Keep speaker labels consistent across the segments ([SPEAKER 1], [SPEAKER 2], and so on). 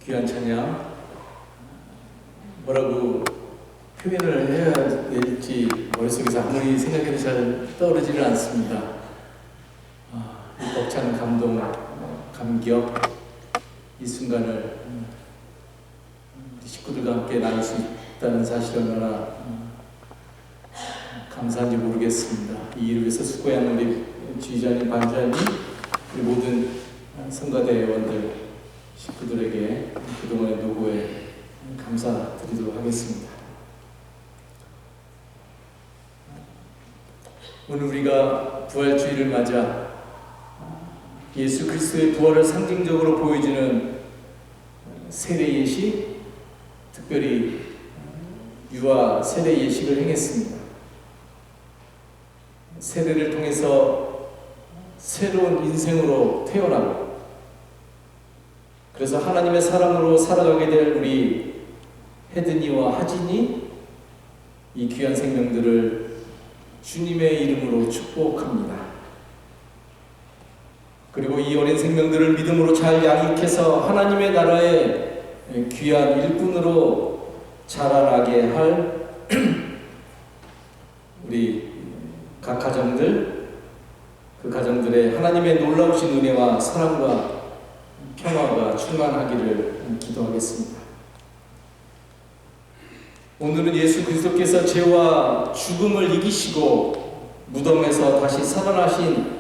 [SPEAKER 1] 귀한 찬양, 뭐라고 표현을 해야 될지 머릿속에서 아무리 생각해도 잘 떠오르지를 않습니다. 이 벅찬 감동, 감격, 이 순간을 우리 식구들과 함께 나눌 수 있다는 사실이 얼마나 감사한지 모르겠습니다. 이 일을 위해서 수고한 우리 주의자님, 반주자님, 우리 모든 성가대 회원들, 식구들에게 그동안의 노고에 감사드리도록 하겠습니다. 오늘 우리가 부활주의를 맞아 예수 그리스도의 부활을 상징적으로 보여주는 세례 예식, 특별히 유아 세례 예식을 행했습니다. 세례를 통해서 새로운 인생으로 태어나고, 그래서 하나님의 사람으로 살아가게 될 우리 혜든이와 하진이 이 귀한 생명들을 주님의 이름으로 축복합니다. 그리고 이 어린 생명들을 믿음으로 잘 양육해서 하나님의 나라의 귀한 일꾼으로 자라나게 할 우리 각 가정들, 그 가정들의 하나님의 놀라우신 은혜와 사랑과 평화가 충만하기를 기도하겠습니다. 오늘은 예수 그리스도께서 죄와 죽음을 이기시고 무덤에서 다시 살아나신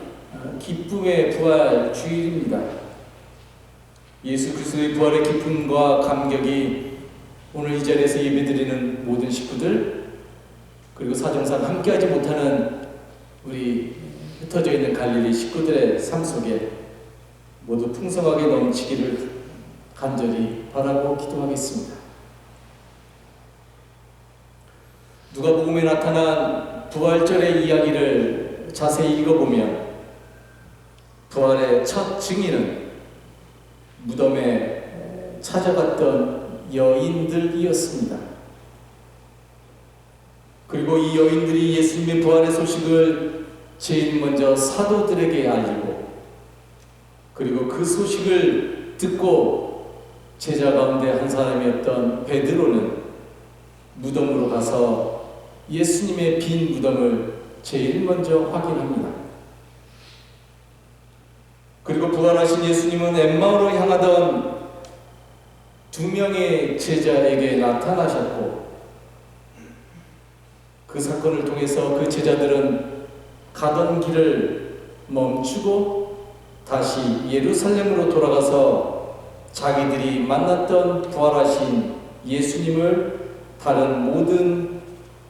[SPEAKER 1] 기쁨의 부활 주일입니다. 예수 그리스도의 부활의 기쁨과 감격이 오늘 이 자리에서 예배드리는 모든 식구들, 그리고 사정상 함께하지 못하는 우리 흩어져 있는 갈릴리 식구들의 삶 속에 모두 풍성하게 넘치기를 간절히 바라고 기도하겠습니다. 누가복음에 나타난 부활절의 이야기를 자세히 읽어보면 부활의 첫 증인은 무덤에 찾아갔던 여인들이었습니다. 그리고 이 여인들이 예수님의 부활의 소식을 제일 먼저 사도들에게 알리고, 그리고 그 소식을 듣고 제자 가운데 한 사람이었던 베드로는 무덤으로 가서 예수님의 빈 무덤을 제일 먼저 확인합니다. 그리고 부활하신 예수님은 엠마오로 향하던 2명의 제자에게 나타나셨고, 그 사건을 통해서 그 제자들은 가던 길을 멈추고 다시 예루살렘으로 돌아가서 자기들이 만났던 부활하신 예수님을 다른 모든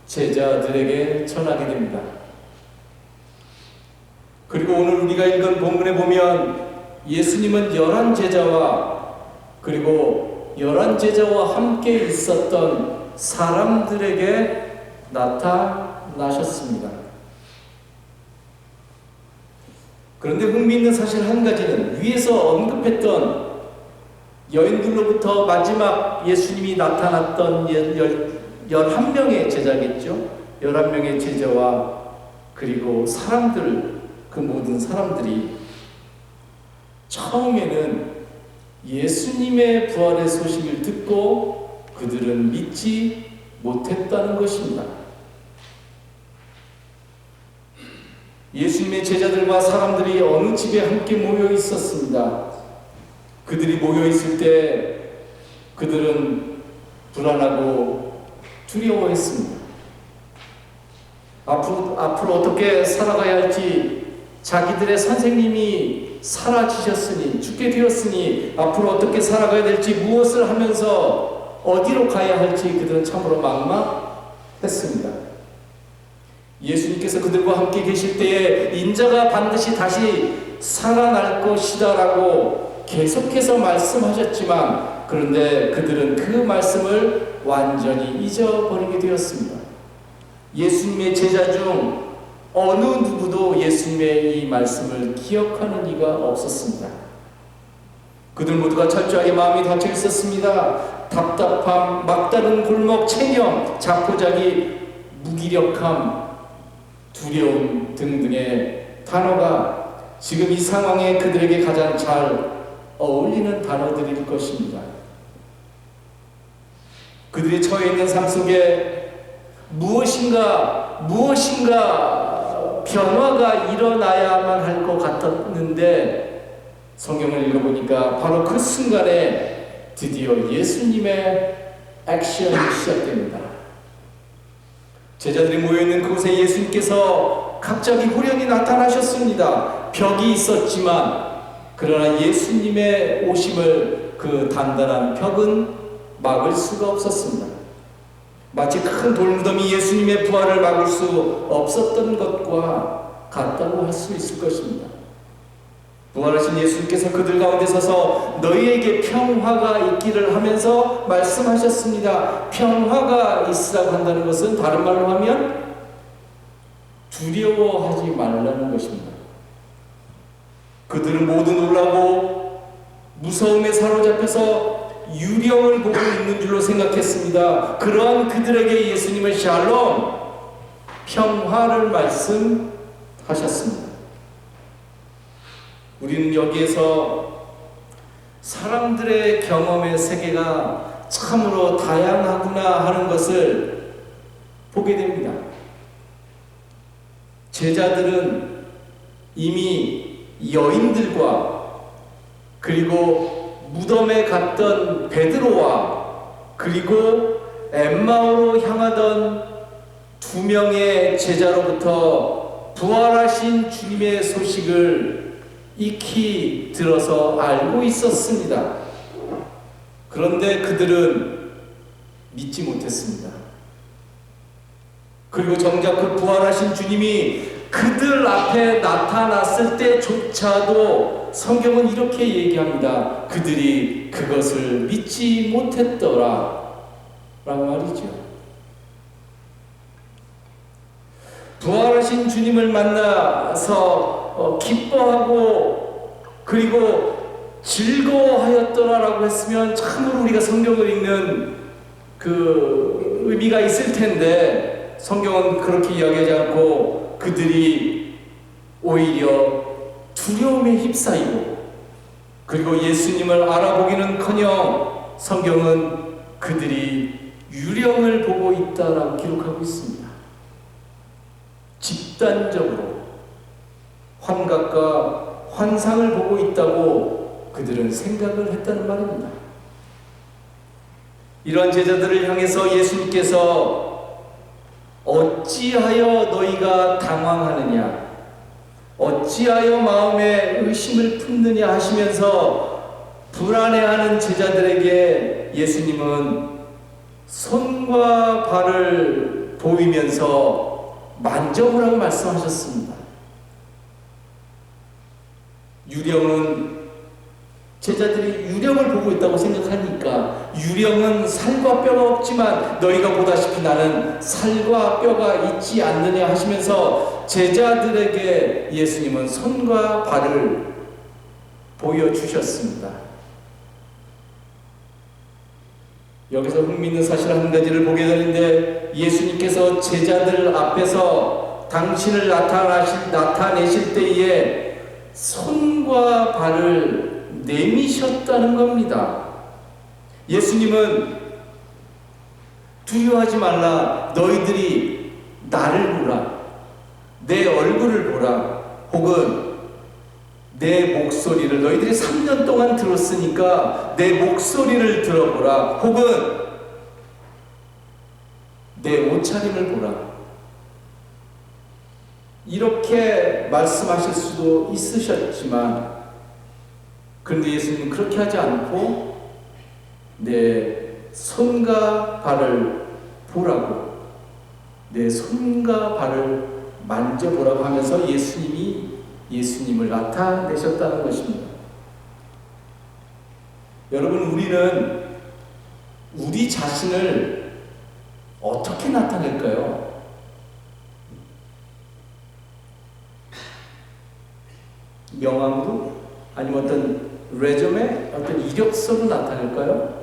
[SPEAKER 1] 제자들에게 전하게 됩니다. 그리고 오늘 우리가 읽은 본문에 보면 예수님은 11제자와 그리고 11제자와 함께 있었던 사람들에게 나타나셨습니다. 그런데 흥미있는 사실 한 가지는 위에서 언급했던 여인들로부터 마지막 예수님이 나타났던 11명의 제자겠죠. 11명의 제자와 그리고 사람들, 그 모든 사람들이 처음에는 예수님의 부활의 소식을 듣고 그들은 믿지 못했다는 것입니다. 예수님의 제자들과 사람들이 어느 집에 함께 모여 있었습니다. 그들이 모여 있을 때 그들은 불안하고 두려워했습니다. 앞으로 어떻게 살아가야 할지, 자기들의 선생님이 사라지셨으니, 죽게 되었으니 앞으로 어떻게 살아가야 될지, 무엇을 하면서 어디로 가야 할지 그들은 참으로 막막했습니다. 예수님께서 그들과 함께 계실 때에 인자가 반드시 다시 살아날 것이다 라고 계속해서 말씀하셨지만, 그런데 그들은 그 말씀을 완전히 잊어버리게 되었습니다. 예수님의 제자 중 어느 누구도 예수님의 이 말씀을 기억하는 이가 없었습니다. 그들 모두가 철저하게 마음이 닫혀 있었습니다. 답답함, 막다른 골목 체념, 자포자기, 무기력함, 두려움 등등의 단어가 지금 이 상황에 그들에게 가장 잘 어울리는 단어들일 것입니다. 그들이 처해 있는 삶 속에 무엇인가 변화가 일어나야만 할 것 같았는데, 성경을 읽어보니까 바로 그 순간에 드디어 예수님의 액션이 시작됩니다. 제자들이 모여있는 그곳에 예수님께서 갑자기 호련히 나타나셨습니다. 벽이 있었지만 그러나 예수님의 오심을 그 단단한 벽은 막을 수가 없었습니다. 마치 큰 돌무덤이 예수님의 부활을 막을 수 없었던 것과 같다고 할 수 있을 것입니다. 부활하신 예수님께서 그들 가운데 서서 너희에게 평화가 있기를 하면서 말씀하셨습니다. 평화가 있으라고 한다는 것은 다른 말로 하면 두려워하지 말라는 것입니다. 그들은 모두 놀라고 무서움에 사로잡혀서 유령을 보고 있는 줄로 생각했습니다. 그러한 그들에게 예수님은 샬롬, 평화를 말씀하셨습니다. 우리는 여기에서 사람들의 경험의 세계가 참으로 다양하구나 하는 것을 보게 됩니다. 제자들은 이미 여인들과 그리고 무덤에 갔던 베드로와 그리고 엠마오로 향하던 2명의 제자로부터 부활하신 주님의 소식을 익히 들어서 알고 있었습니다. 그런데 그들은 믿지 못했습니다. 그리고 정작 그 부활하신 주님이 그들 앞에 나타났을 때조차도 성경은 이렇게 얘기합니다. 그들이 그것을 믿지 못했더라 라고 말이죠. 부활하신 주님을 만나서 기뻐하고 그리고 즐거워하였더라라고 했으면 참으로 우리가 성경을 읽는 그 의미가 있을 텐데, 성경은 그렇게 이야기하지 않고 그들이 오히려 두려움에 휩싸이고 그리고 예수님을 알아보기는커녕 성경은 그들이 유령을 보고 있다라고 기록하고 있습니다. 집단적으로 환각과 환상을 보고 있다고 그들은 생각을 했다는 말입니다. 이러한 제자들을 향해서 예수님께서 어찌하여 너희가 당황하느냐, 어찌하여 마음에 의심을 품느냐 하시면서 불안해하는 제자들에게 예수님은 손과 발을 보이면서 만져보라고 말씀하셨습니다. 유령은 제자들이 유령을 보고 있다고 생각하니까, 유령은 살과 뼈가 없지만 너희가 보다시피 나는 살과 뼈가 있지 않느냐 하시면서 제자들에게 예수님은 손과 발을 보여주셨습니다. 여기서 흥미있는 사실 한 가지를 보게 되는데, 예수님께서 제자들 앞에서 당신을 나타내실 때에 손과 발을 내미셨다는 겁니다. 예수님은 두려워하지 말라, 너희들이 나를 보라, 내 얼굴을 보라, 혹은 내 목소리를, 너희들이 3년 동안 들었으니까 내 목소리를 들어보라, 혹은 내 옷차림을 보라, 이렇게 말씀하실 수도 있으셨지만, 그런데 예수님은 그렇게 하지 않고 내 손과 발을 보라고, 내 손과 발을 만져보라고 하면서 예수님을 나타내셨다는 것입니다. 여러분, 우리는 우리 자신을 어떻게 나타낼까요? 명함으로? 아니면 어떤 레저메? 어떤 이력서로 나타낼까요?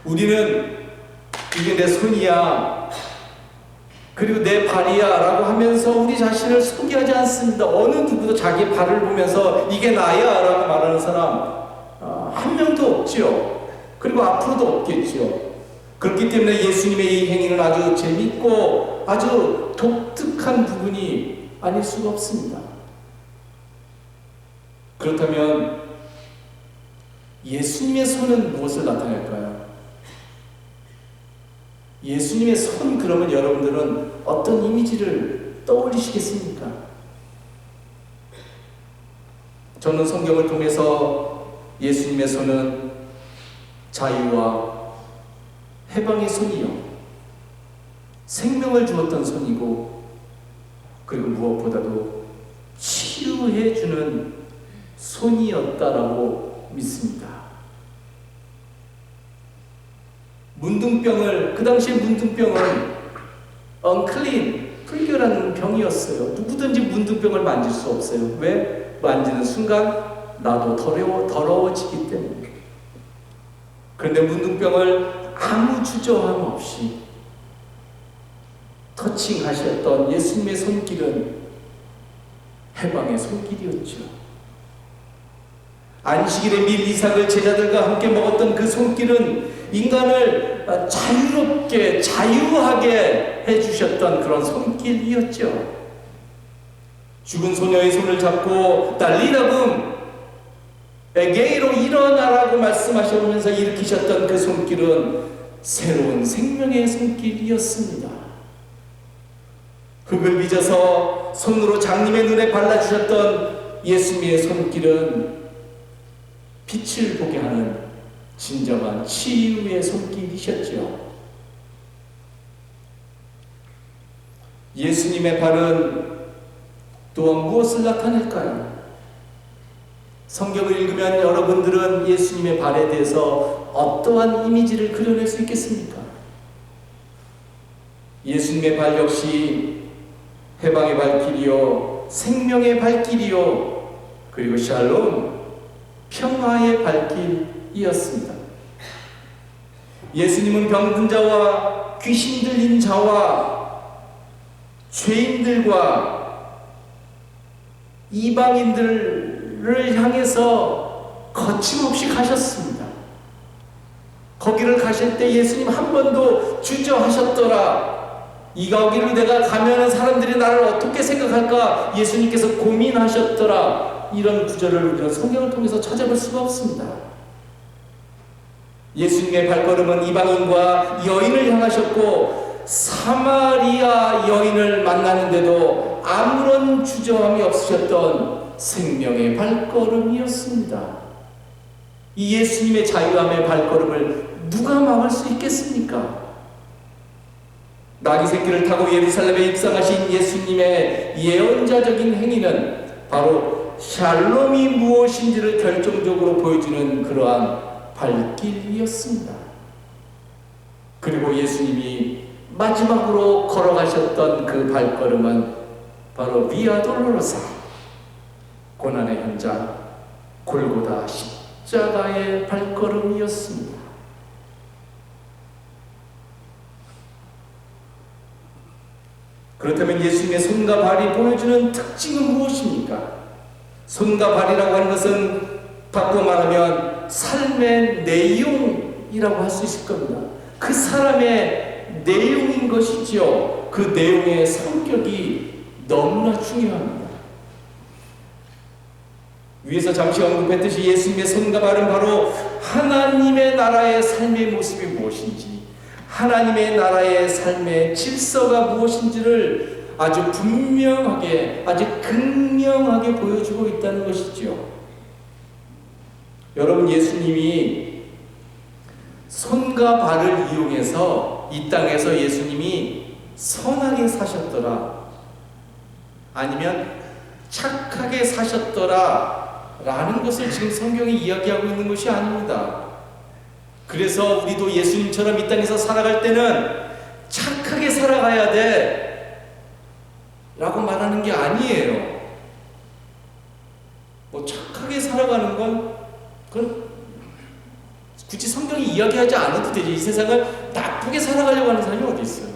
[SPEAKER 1] 우리는 이게 내 손이야, 그리고 내 발이야 라고 하면서 우리 자신을 소개하지 않습니다. 어느 누구도 자기 발을 보면서 이게 나야 라고 말하는 사람 한 명도 없지요. 그리고 앞으로도 없겠지요. 그렇기 때문에 예수님의 이 행위는 아주 재밌고 아주 독특한 부분이 아닐 수가 없습니다. 그렇다면 예수님의 손은 무엇을 나타낼까요? 예수님의 손, 그러면 여러분들은 어떤 이미지를 떠올리시겠습니까? 저는 성경을 통해서 예수님의 손은 자유와 해방의 손이요, 생명을 주었던 손이고, 그리고 무엇보다도 치유해주는 손이었다라고 믿습니다. 문둥병을, 그 당시에 문둥병은 unclean, 불결한 병이었어요. 누구든지 문둥병을 만질 수 없어요. 왜? 만지는 순간 나도 더러워지기 때문에. 그런데 문둥병을 아무 주저함 없이 터칭하셨던 예수님의 손길은 해방의 손길이었죠. 안식일에 밀 이삭을 제자들과 함께 먹었던 그 손길은 인간을 자유롭게, 자유하게 해주셨던 그런 손길이었죠. 죽은 소녀의 손을 잡고 달리라금 에게이로 일어나라고 말씀하시면서 일으키셨던 그 손길은 새로운 생명의 손길이었습니다. 흙을 빚어서 손으로 장님의 눈에 발라주셨던 예수님의 손길은 빛을 보게 하는 진정한 치유의 손길이셨죠. 예수님의 발은 또한 무엇을 나타낼까요? 성경을 읽으면 여러분들은 예수님의 발에 대해서 어떠한 이미지를 그려낼 수 있겠습니까? 예수님의 발 역시 해방의 발길이요, 생명의 발길이요, 그리고 샬롬, 평화의 발길이었습니다. 예수님은 병든 자와 귀신 들린 자와 죄인들과 이방인들을 향해서 거침없이 가셨습니다. 거기를 가실 때 예수님 한 번도 주저하셨더라. 이 거기를 내가 가면은 사람들이 나를 어떻게 생각할까 예수님께서 고민하셨더라. 이런 구절을 우리가 성경을 통해서 찾아볼 수가 없습니다. 예수님의 발걸음은 이방인과 여인을 향하셨고 사마리아 여인을 만나는데도 아무런 주저함이 없으셨던 생명의 발걸음이었습니다. 이 예수님의 자유함의 발걸음을 누가 막을 수 있겠습니까? 나귀 새끼를 타고 예루살렘에 입성하신 예수님의 예언자적인 행위는 바로 샬롬이 무엇인지를 결정적으로 보여주는 그러한 발길이었습니다. 그리고 예수님이 마지막으로 걸어가셨던 그 발걸음은 바로 비아 돌로로사, 고난의 현장 골고다 십자가의 발걸음이었습니다. 그렇다면 예수님의 손과 발이 보여주는 특징은 무엇입니까? 손과 발이라고 하는 것은 바꿔 말하면 삶의 내용이라고 할 수 있을 겁니다. 그 사람의 내용인 것이지요. 그 내용의 성격이 너무나 중요합니다. 위에서 잠시 언급했듯이 예수님의 손과 발은 바로 하나님의 나라의 삶의 모습이 무엇인지, 하나님의 나라의 삶의 질서가 무엇인지를 아주 분명하게, 아주 극명하게 보여주고 있다는 것이죠. 여러분, 예수님이 손과 발을 이용해서 이 땅에서 예수님이 선하게 사셨더라, 아니면 착하게 사셨더라 라는 것을 지금 성경이 이야기하고 있는 것이 아닙니다. 그래서 우리도 예수님처럼 이 땅에서 살아갈 때는 착하게 살아가야 돼 라고 말하는 게 아니에요. 뭐 착하게 살아가는 건 그건 굳이 성경이 이야기하지 않아도 되죠. 이 세상을 나쁘게 살아가려고 하는 사람이 어디 있어요?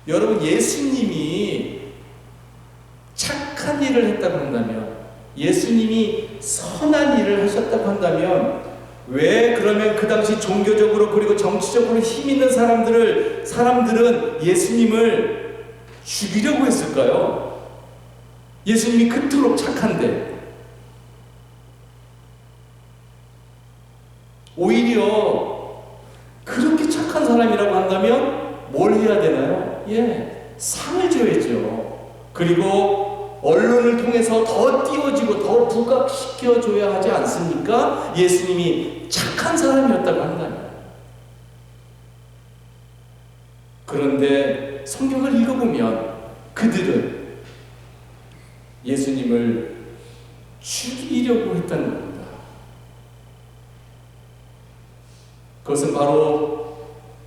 [SPEAKER 1] 여러분, 예수님이 착한 일을 했다고 한다면, 예수님이 선한 일을 하셨다고 한다면 왜 그러면 그 당시 종교적으로 그리고 정치적으로 힘 있는 사람들은 예수님을 죽이려고 했을까요? 예수님이 그토록 착한데. 오히려 그렇게 착한 사람이라고 한다면 뭘 해야 되나요? 상을 줘야죠. 그리고 언론을 통해서 더 띄워지고 더 부각시켜줘야 하지 않습니까? 예수님이 착한 사람이었다고 한다면. 그런데 성경을 읽어보면 그들은 예수님을 죽이려고 했다는 겁니다. 그것은 바로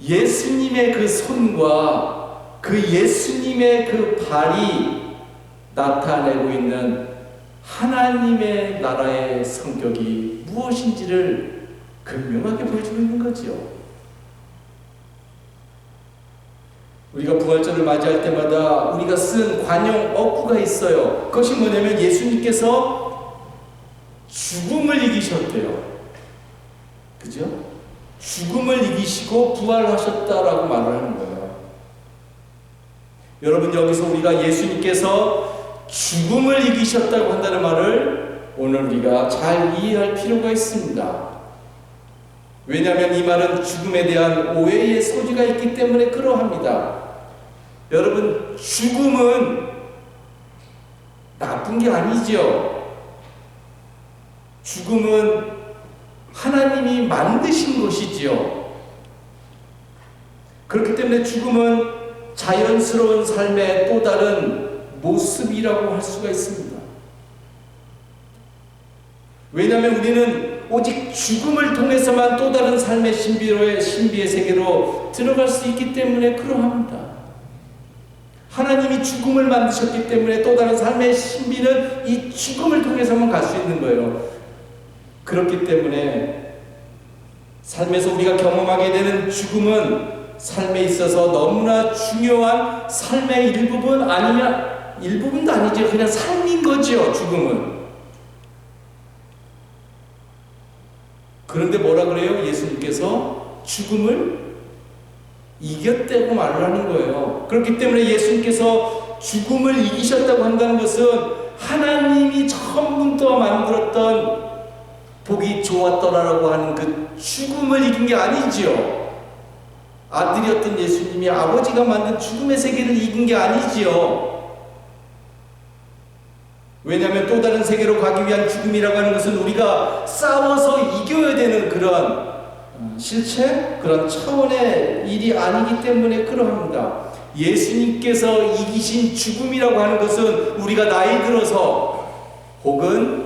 [SPEAKER 1] 예수님의 그 손과 그 예수님의 그 발이 나타내고 있는 하나님의 나라의 성격이 무엇인지를 극명하게 보여주고 있는 거죠. 우리가 부활절을 맞이할 때마다 우리가 쓴 관용 어구가 있어요. 그것이 뭐냐면 예수님께서 죽음을 이기셨대요. 그죠? 죽음을 이기시고 부활하셨다라고 말을 하는 거예요. 여러분, 여기서 우리가 예수님께서 죽음을 이기셨다고 한다는 말을 오늘 우리가 잘 이해할 필요가 있습니다. 왜냐하면 이 말은 죽음에 대한 오해의 소지가 있기 때문에 그러합니다. 여러분, 죽음은 나쁜 게 아니죠. 죽음은 하나님이 만드신 것이지요. 그렇기 때문에 죽음은 자연스러운 삶의 또 다른 모습이라고 할 수가 있습니다. 왜냐하면 우리는 오직 죽음을 통해서만 또 다른 삶의 신비의 세계로 들어갈 수 있기 때문에 그러합니다. 하나님이 죽음을 만드셨기 때문에 또 다른 삶의 신비는 이 죽음을 통해서만 갈 수 있는 거예요. 그렇기 때문에 삶에서 우리가 경험하게 되는 죽음은 삶에 있어서 너무나 중요한 삶의 일부분 아니면 일부분도 아니죠. 그냥 삶인 거죠. 죽음은. 그런데 뭐라 그래요? 예수님께서 죽음을 이겼다고 말을 하는 거예요. 그렇기 때문에 예수님께서 죽음을 이기셨다고 한다는 것은 하나님이 처음부터 만들었던 보기 좋았더라라고 하는 그 죽음을 이긴 게 아니지요. 아들이었던 예수님이 아버지가 만든 죽음의 세계를 이긴 게 아니지요. 왜냐하면 또 다른 세계로 가기 위한 죽음이라고 하는 것은 우리가 싸워서 이겨야 되는 그런 실체, 그런 차원의 일이 아니기 때문에 그러합니다. 예수님께서 이기신 죽음이라고 하는 것은 우리가 나이 들어서 혹은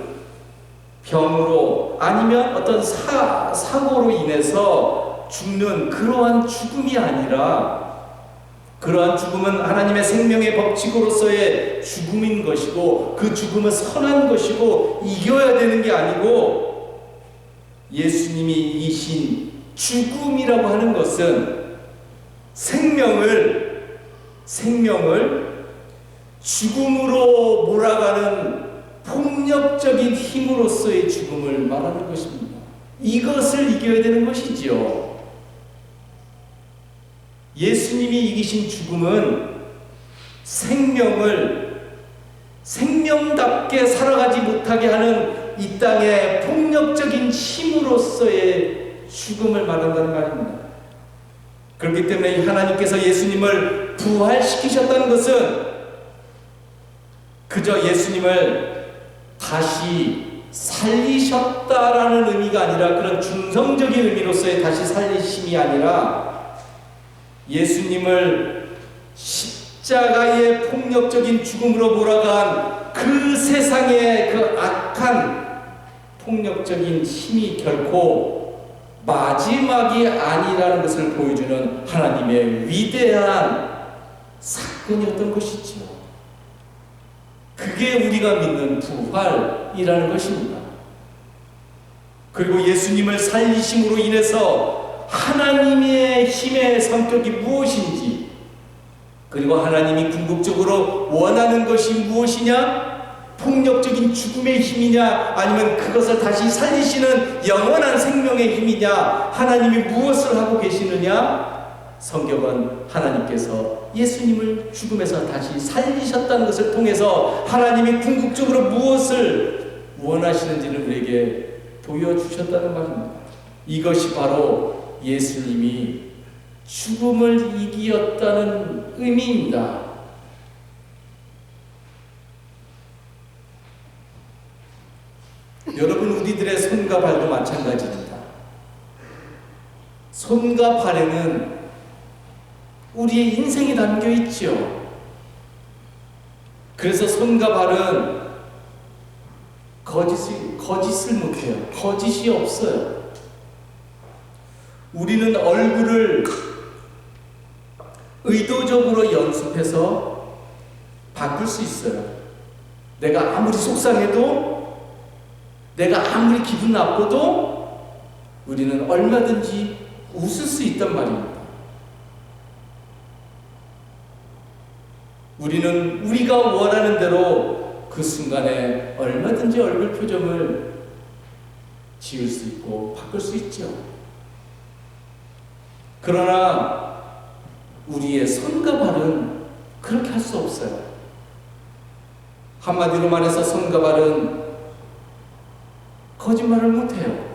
[SPEAKER 1] 병으로 아니면 어떤 사고로 인해서 죽는 그러한 죽음이 아니라, 그러한 죽음은 하나님의 생명의 법칙으로서의 죽음인 것이고 그 죽음은 선한 것이고 이겨야 되는 게 아니고, 예수님이 이기신 죽음이라고 하는 것은 생명을 죽음으로 몰아가는 폭력적인 힘으로서의 죽음을 말하는 것입니다. 이것을 이겨야 되는 것이지요. 예수님이 이기신 죽음은 생명답게 살아가지 못하게 하는 이 땅의 폭력적인 힘으로서의 죽음을 말한다는 말입니다. 그렇기 때문에 하나님께서 예수님을 부활시키셨다는 것은 그저 예수님을 다시 살리셨다라는 의미가 아니라, 그런 중성적인 의미로서의 다시 살리심이 아니라, 예수님을 십자가의 폭력적인 죽음으로 몰아간 그 세상의 그 악한 폭력적인 힘이 결코 마지막이 아니라는 것을 보여주는 하나님의 위대한 사건이었던 것이지요. 그게 우리가 믿는 부활이라는 것입니다. 그리고 예수님을 살리심으로 인해서 하나님의 힘의 성격이 무엇인지, 그리고 하나님이 궁극적으로 원하는 것이 무엇이냐?
[SPEAKER 2] 폭력적인 죽음의 힘이냐, 아니면 그것을 다시 살리시는 영원한 생명의 힘이냐, 하나님이 무엇을 하고 계시느냐? 성경은 하나님께서 예수님을 죽음에서 다시 살리셨다는 것을 통해서 하나님이 궁극적으로 무엇을 원하시는지를 우리에게 보여주셨다는 말입니다. 이것이 바로 예수님이 죽음을 이기었다는 의미입니다. 여러분, 우리들의 손과 발도 마찬가지입니다. 손과 발에는 우리의 인생이 담겨 있죠. 그래서 손과 발은 거짓을 못해요. 거짓이 없어요. 우리는 얼굴을 의도적으로 연습해서 바꿀 수 있어요. 내가 아무리 속상해도, 내가 아무리 기분 나빠도 우리는 얼마든지 웃을 수 있단 말입니다. 우리는 우리가 원하는 대로 그 순간에 얼마든지 얼굴 표정을 지을 수 있고 바꿀 수 있죠. 그러나 우리의 손과 발은 그렇게 할 수 없어요. 한마디로 말해서 손과 발은 거짓말을 못해요.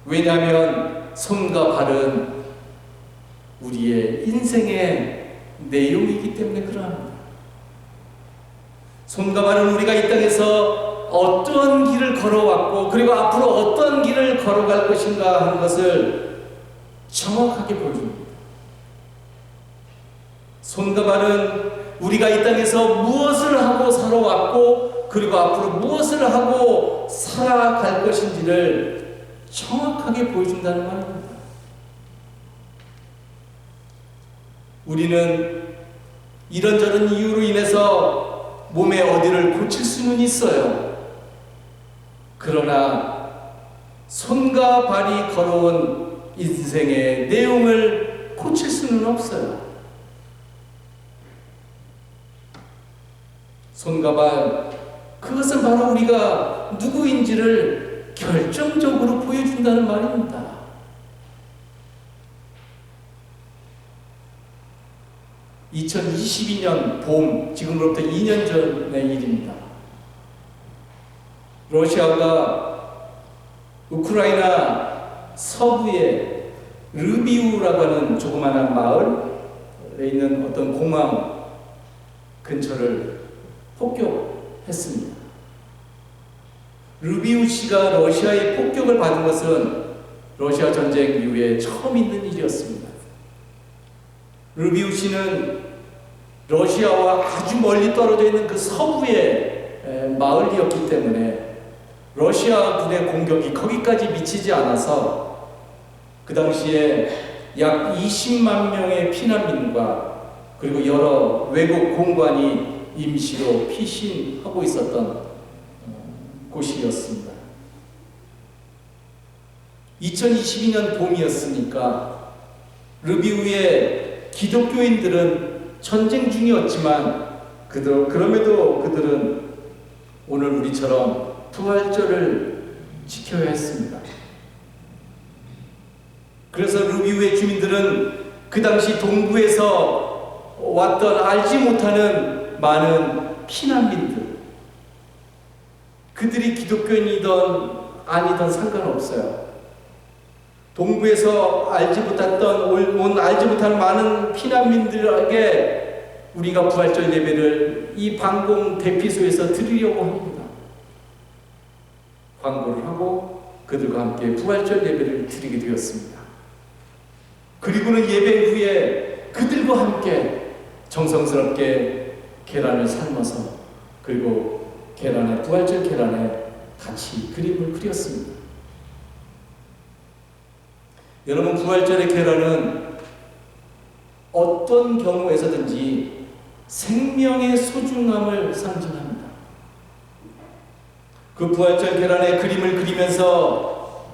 [SPEAKER 2] 왜냐하면 손과 발은 우리의 인생의 내용이기 때문에 그러합니다. 손과 발은 우리가 이 땅에서 어떠한 길을 걸어왔고, 그리고 앞으로 어떠한 길을 걸어갈 것인가 하는 것을 정확하게 보여줍니다. 손과 발은 우리가 이 땅에서 무엇을 하고 살아왔고, 그리고 앞으로 무엇을 하고 살아갈 것인지를 정확하게 보여준다는 말입니다. 우리는 이런저런 이유로 인해서 몸의 어디를 고칠 수는 있어요. 그러나 손과 발이 걸어온 인생의 내용을 고칠 수는 없어요. 손과 발, 그것은 바로 우리가 누구인지를 결정적으로 보여준다는 말입니다. (2022년) 봄, 지금으로부터 2년 전의 일입니다. 러시아가 우크라이나 서부의 르비우라고 하는 조그마한 마을에 있는 어떤 공항 근처를 폭격했습니다. 르비우시가 러시아의 폭격을 받은 것은 러시아 전쟁 이후에 처음 있는 일이었습니다. 르비우시는 러시아와 아주 멀리 떨어져 있는 그 서부의 마을이었기 때문에 러시아 군의 공격이 거기까지 미치지 않아서 그 당시에 약 20만 명의 피난민과 그리고 여러 외국 공관이 임시로 피신하고 있었던 곳이었습니다. 2022년 봄이었으니까 르비우의 기독교인들은 전쟁 중이었지만 그럼에도 그들은 오늘 우리처럼 부활절을 지켜야 했습니다. 그래서 르비우의 주민들은 그 당시 동부에서 왔던 알지 못하는 많은 피난민들, 그들이 기독교인이든 아니든 상관없어요. 동부에서 알지 못한 많은 피난민들에게 우리가 부활절 예배를 이 방공 대피소에서 드리려고 합니다. 광고를 하고 그들과 함께 부활절 예배를 드리게 되었습니다. 그리고는 예배 후에 그들과 함께 정성스럽게 계란을 삶아서, 그리고 부활절 계란에 같이 그림을 그렸습니다. 여러분, 부활절의 계란은 어떤 경우에서든지 생명의 소중함을 상징합니다. 그 부활절 계란의 그림을 그리면서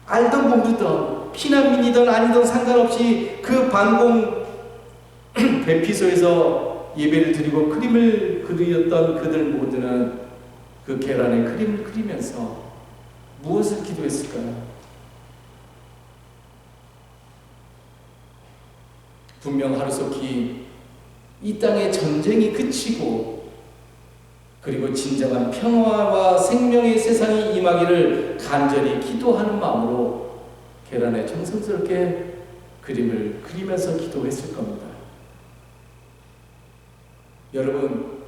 [SPEAKER 2] 알던 모르던 피난민이든 아니든 상관없이 그 방공 대피소에서 예배를 드리고 그림을 그렸던 그들 모두는 그 계란의 그림을 그리면서 무엇을 기도했을까요? 분명 하루속히 이 땅의 전쟁이 그치고 그리고 진정한 평화와 생명의 세상이 임하기를 간절히 기도하는 마음으로 계란에 정성스럽게 그림을 그리면서 기도했을 겁니다. 여러분,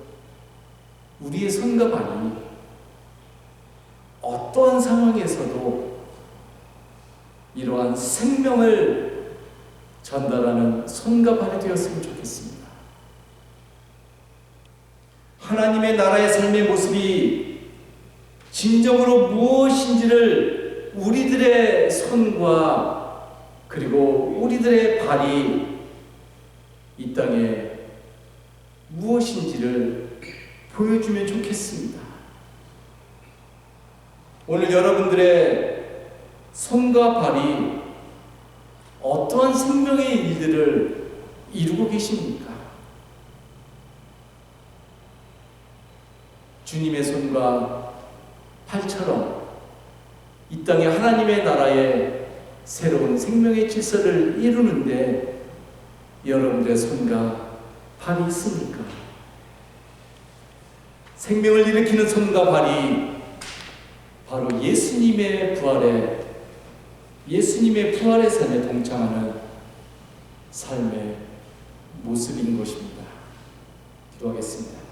[SPEAKER 2] 우리의 손과 발이 어떠한 상황에서도 이러한 생명을 전달하는 손과 발이 되었으면 좋겠습니다. 하나님의 나라의 삶의 모습이 진정으로 무엇인지를 우리들의 손과 그리고 우리들의 발이 이 땅에 무엇인지를 보여주면 좋겠습니다. 오늘 여러분들의 손과 발이 어떠한 생명의 일들을 이루고 계십니까? 주님의 손과 팔처럼 이 땅에 하나님의 나라의 새로운 생명의 질서를 이루는데 여러분들의 손과 발이 있습니까? 생명을 일으키는 손과 발이 바로 예수님의 부활의 삶에 동참하는 삶의 모습인 것입니다. 기도하겠습니다.